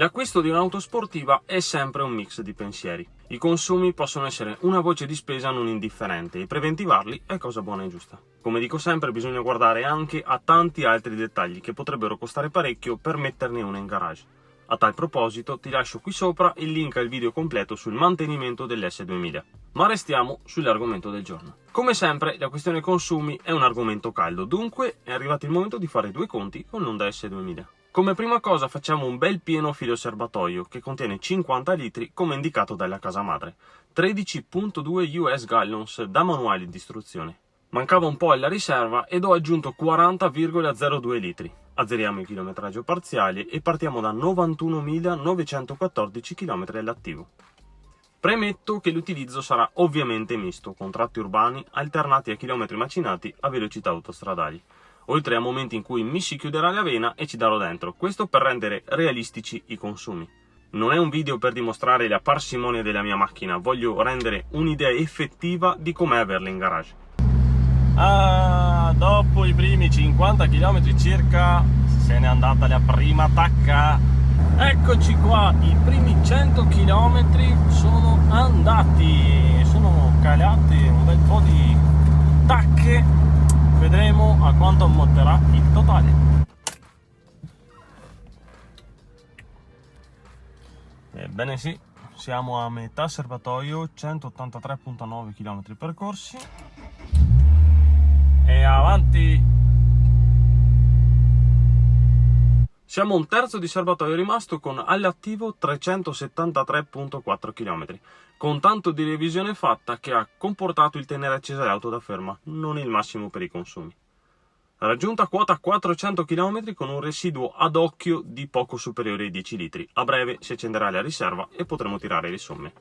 L'acquisto di un'auto sportiva è sempre un mix di pensieri. I consumi possono essere una voce di spesa non indifferente e preventivarli è cosa buona e giusta. Come dico sempre, bisogna guardare anche a tanti altri dettagli che potrebbero costare parecchio per metterne una in garage. A tal proposito ti lascio qui sopra il link al video completo sul mantenimento dell'S2000. Ma restiamo sull'argomento del giorno. Come sempre la questione consumi è un argomento caldo, dunque è arrivato il momento di fare due conti con l'Honda S2000. Come prima cosa facciamo un bel pieno filo serbatoio che contiene 50 litri come indicato dalla casa madre, 13.2 US gallons da manuale di istruzione. Mancava un po' alla riserva ed ho aggiunto 40,02 litri. Azzeriamo il chilometraggio parziale e partiamo da 91.914 km all'attivo. Premetto che l'utilizzo sarà ovviamente misto, con tratti urbani alternati a chilometri macinati a velocità autostradali, oltre a momenti in cui mi si chiuderà la vena e ci darò dentro, questo per rendere realistici i consumi. Non è un video per dimostrare la parsimonia della mia macchina, voglio rendere un'idea effettiva di com'è averla in garage. Dopo i primi 50 km circa se n'è andata la prima tacca. Eccoci qua, i primi 100 km sono andati, sono calati un bel po' di tacche, vedremo a quanto ammonterà il totale. Ebbene sì, siamo a metà serbatoio, 183,9 km percorsi. E avanti. Siamo a un terzo di serbatoio rimasto con all'attivo 373,4 km, con tanto di revisione fatta che ha comportato il tenere accesa l'auto da ferma, non il massimo per i consumi. Raggiunta quota 400 km con un residuo ad occhio di poco superiore ai 10 litri, a breve si accenderà la riserva e potremo tirare le somme.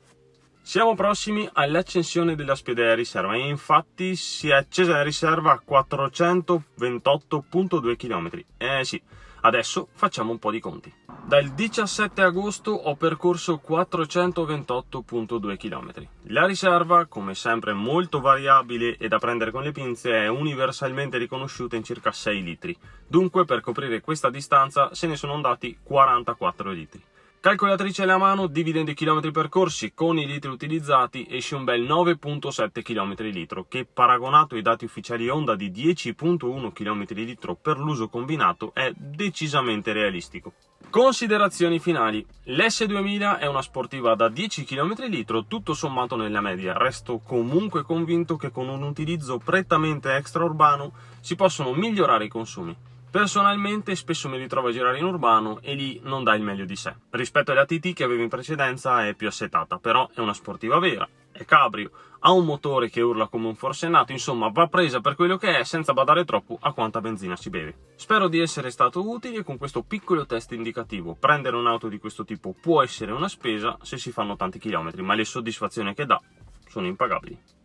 Siamo prossimi all'accensione della spiedea riserva e infatti si è accesa la riserva a 428,2 km. Sì, adesso facciamo un po' di conti. Dal 17 agosto ho percorso 428,2 km. La riserva, come sempre molto variabile e da prendere con le pinze, è universalmente riconosciuta in circa 6 litri. Dunque per coprire questa distanza se ne sono andati 44 litri. Calcolatrice alla mano, dividendo i chilometri percorsi con i litri utilizzati, esce un bel 9,7 km litro, che paragonato ai dati ufficiali Honda di 10,1 km litro per l'uso combinato è decisamente realistico. Considerazioni finali. L'S2000 è una sportiva da 10 km litro, tutto sommato nella media. Resto comunque convinto che con un utilizzo prettamente extraurbano si possono migliorare i consumi. Personalmente spesso mi ritrovo a girare in urbano e lì non dà il meglio di sé. Rispetto alla TT che avevo in precedenza è più assetata, però è una sportiva vera, è cabrio, ha un motore che urla come un forsennato, insomma va presa per quello che è senza badare troppo a quanta benzina si beve. Spero di essere stato utile con questo piccolo test indicativo. Prendere un'auto di questo tipo può essere una spesa se si fanno tanti chilometri, ma le soddisfazioni che dà sono impagabili.